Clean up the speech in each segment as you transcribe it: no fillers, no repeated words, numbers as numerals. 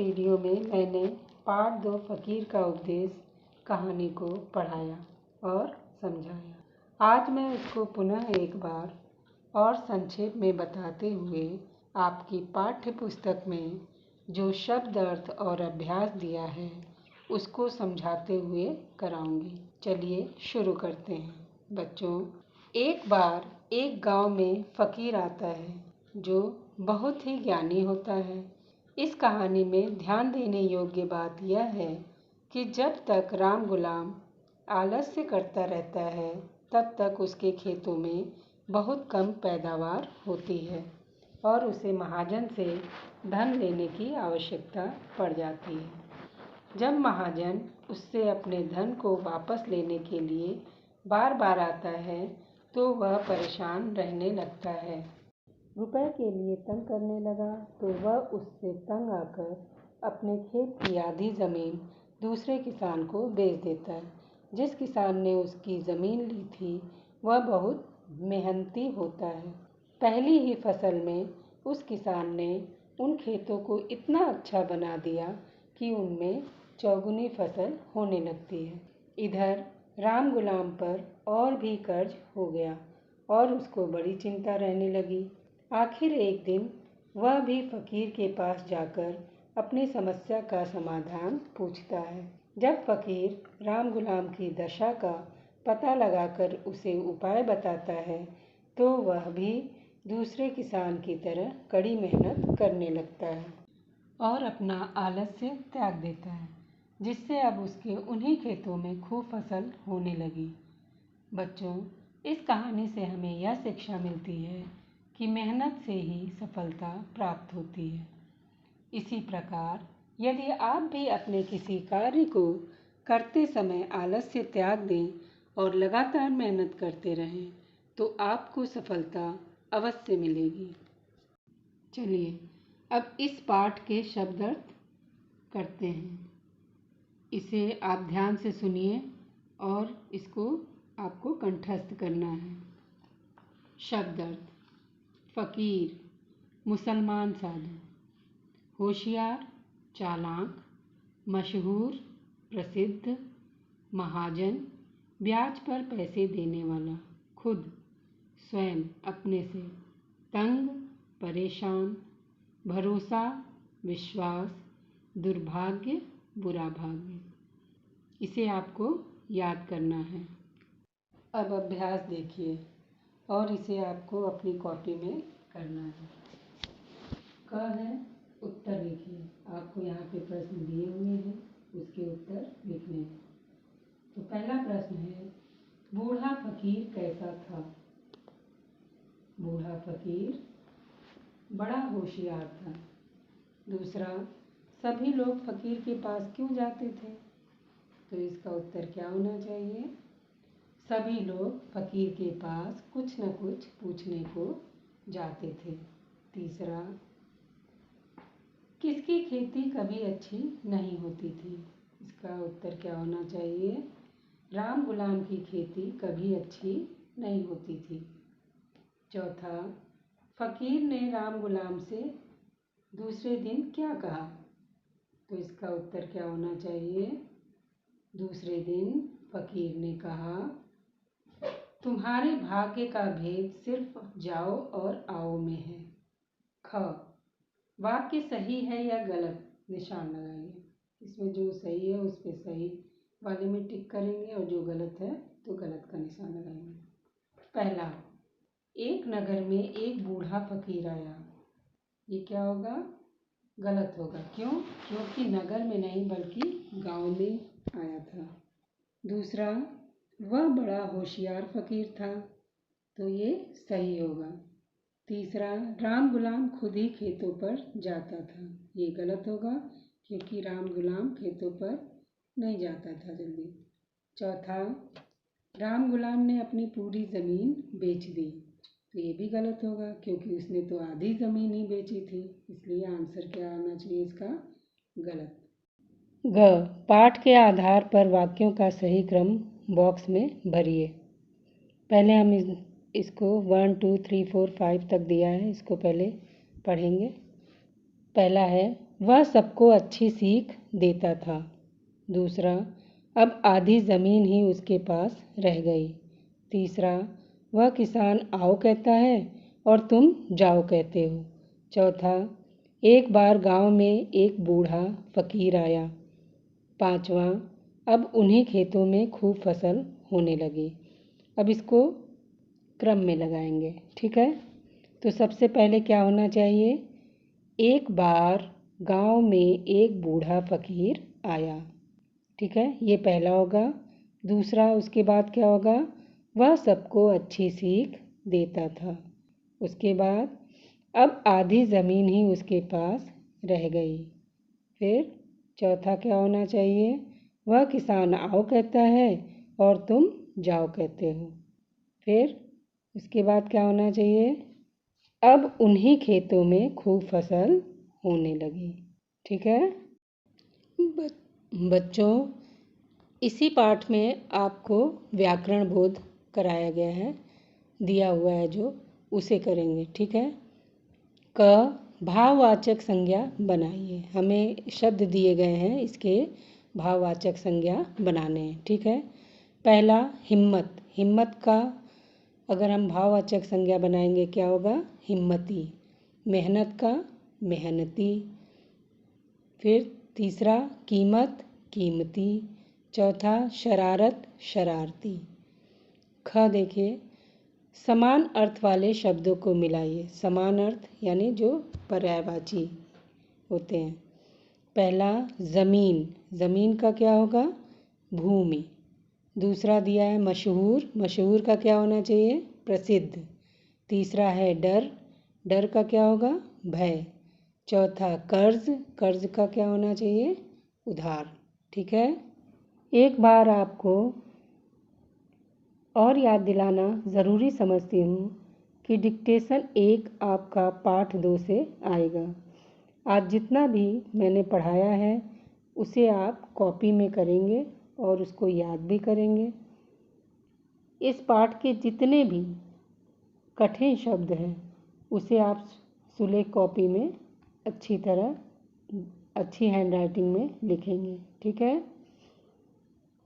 Video में मैंने part 2 फ़कीर का उपदेश कहानी को पढ़ाया और समझाया। आज मैं उसको पुनः एक बार और संक्षेप में बताते हुए आपकी पाठ्य पुस्तक में जो शब्द अर्थ और अभ्यास दिया है उसको समझाते हुए कराऊंगी। चलिए शुरू करते हैं। बच्चों, एक बार एक गांव में फ़कीर आता है जो बहुत ही ज्ञानी होता है। इस कहानी में ध्यान देने योग्य बात यह है कि जब तक राम गुलाम आलस्य करता रहता है तब तक उसके खेतों में बहुत कम पैदावार होती है और उसे महाजन से धन लेने की आवश्यकता पड़ जाती है। जब महाजन उससे अपने धन को वापस लेने के लिए बार बार आता है तो वह परेशान रहने लगता है। रुपए के लिए तंग करने लगा तो वह उससे तंग आकर अपने खेत की आधी ज़मीन दूसरे किसान को बेच देता है। जिस किसान ने उसकी ज़मीन ली थी वह बहुत मेहनती होता है। पहली ही फसल में उस किसान ने उन खेतों को इतना अच्छा बना दिया कि उनमें चौगुनी फसल होने लगती है। इधर राम गुलाम पर और भी कर्ज हो गया और उसको बड़ी चिंता रहने लगी। आखिर एक दिन वह भी फ़कीर के पास जाकर अपनी समस्या का समाधान पूछता है। जब फ़कीर राम गुलाम की दशा का पता लगाकर उसे उपाय बताता है तो वह भी दूसरे किसान की तरह कड़ी मेहनत करने लगता है और अपना आलस्य त्याग देता है, जिससे अब उसके उन्हीं खेतों में खूब फसल होने लगी। बच्चों, इस कहानी से हमें यह शिक्षा मिलती है कि मेहनत से ही सफलता प्राप्त होती है। इसी प्रकार यदि आप भी अपने किसी कार्य को करते समय आलस्य त्याग दें और लगातार मेहनत करते रहें तो आपको सफलता अवश्य मिलेगी। चलिए अब इस पाठ के शब्द अर्थ करते हैं। इसे आप ध्यान से सुनिए और इसको आपको कंठस्थ करना है। शब्द अर्थ: फ़कीर, मुसलमान साधु। होशियार, चालाक, मशहूर, प्रसिद्ध। महाजन, ब्याज पर पैसे देने वाला। खुद, स्वयं, अपने से। तंग, परेशान। भरोसा, विश्वास। दुर्भाग्य, बुरा भाग्य। इसे आपको याद करना है। अब अभ्यास देखिए और इसे आपको अपनी कॉपी में करना है। क है, उत्तर लिखिए। आपको यहाँ पे प्रश्न दिए हुए हैं, उसके उत्तर लिखने हैं। तो पहला प्रश्न है, बूढ़ा फ़कीर कैसा था? बूढ़ा फ़कीर बड़ा होशियार था। दूसरा, सभी लोग फ़कीर के पास क्यों जाते थे? तो इसका उत्तर क्या होना चाहिए? सभी लोग फ़कीर के पास कुछ न कुछ पूछने को जाते थे। तीसरा, किसकी खेती कभी अच्छी नहीं होती थी? इसका उत्तर क्या होना चाहिए? राम गुलाम की खेती कभी अच्छी नहीं होती थी। चौथा, फ़कीर ने राम गुलाम से दूसरे दिन क्या कहा? तो इसका उत्तर क्या होना चाहिए? दूसरे दिन फ़कीर ने कहा, तुम्हारे भाग्य का भेद सिर्फ जाओ और आओ में है। ख, वाक्य सही है या गलत? निशान लगाइए। इसमें जो सही है उस पर सही वाले में टिक करेंगे और जो गलत है तो गलत का निशान लगाएंगे। पहला, एक नगर में एक बूढ़ा फ़कीर आया। ये क्या होगा? गलत होगा। क्यों? क्योंकि नगर में नहीं बल्कि गांव में आया था। दूसरा, वह बड़ा होशियार फ़कीर था, तो ये सही होगा। तीसरा, राम गुलाम खुद ही खेतों पर जाता था। ये गलत होगा क्योंकि राम गुलाम खेतों पर नहीं जाता था जल्दी। चौथा, राम गुलाम ने अपनी पूरी ज़मीन बेच दी। तो ये भी गलत होगा क्योंकि उसने तो आधी ज़मीन ही बेची थी। इसलिए आंसर क्या आना चाहिए इसका? गलत। ग, पाठ के आधार पर वाक्यों का सही क्रम बॉक्स में भरिए। पहले हम इसको 1 2 3 4 5 तक दिया है, इसको पहले पढ़ेंगे। पहला है, वह सबको अच्छी सीख देता था। दूसरा, अब आधी ज़मीन ही उसके पास रह गई। तीसरा, वह किसान आओ कहता है और तुम जाओ कहते हो। चौथा, एक बार गांव में एक बूढ़ा फकीर आया। पांचवा, अब उन्हीं खेतों में खूब फसल होने लगी। अब इसको क्रम में लगाएंगे, ठीक है। तो सबसे पहले क्या होना चाहिए? एक बार गांव में एक बूढ़ा फकीर आया, ठीक है, ये पहला होगा। दूसरा, उसके बाद क्या होगा? वह सबको अच्छी सीख देता था। उसके बाद अब आधी ज़मीन ही उसके पास रह गई। फिर चौथा क्या होना चाहिए? वह किसान आओ कहता है और तुम जाओ कहते हो। फिर उसके बाद क्या होना चाहिए? अब उन्हीं खेतों में खूब फसल होने लगी, ठीक है। बच्चों, इसी पाठ में आपको व्याकरण बोध कराया गया है, दिया हुआ है जो, उसे करेंगे, ठीक है। क भाववाचक संज्ञा बनाइए। हमें शब्द दिए गए हैं, इसके भाववाचक संज्ञा बनाने हैं, ठीक है। पहला हिम्मत। हिम्मत का अगर हम भाववाचक संज्ञा बनाएंगे क्या होगा? हिम्मती। मेहनत का मेहनती। फिर तीसरा कीमत, कीमती। चौथा शरारत, शरारती। ख देखिए, समान अर्थ वाले शब्दों को मिलाइए। समान अर्थ यानी जो पर्यायवाची होते हैं। पहला ज़मीन। ज़मीन का क्या होगा? भूमि। दूसरा दिया है मशहूर। मशहूर का क्या होना चाहिए? प्रसिद्ध। तीसरा है डर। डर का क्या होगा? भय। चौथा कर्ज। कर्ज का क्या होना चाहिए? उधार, ठीक है। एक बार आपको और याद दिलाना ज़रूरी समझती हूँ कि डिक्टेशन 1 आपका पाठ 2 से आएगा। आज जितना भी मैंने पढ़ाया है उसे आप कॉपी में करेंगे और उसको याद भी करेंगे। इस पाठ के जितने भी कठिन शब्द हैं उसे आप सुलेख कॉपी में अच्छी तरह, अच्छी हैंडराइटिंग में लिखेंगे, ठीक है।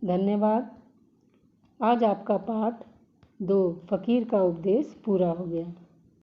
धन्यवाद। आज आपका पाठ 2 फकीर का उपदेश पूरा हो गया।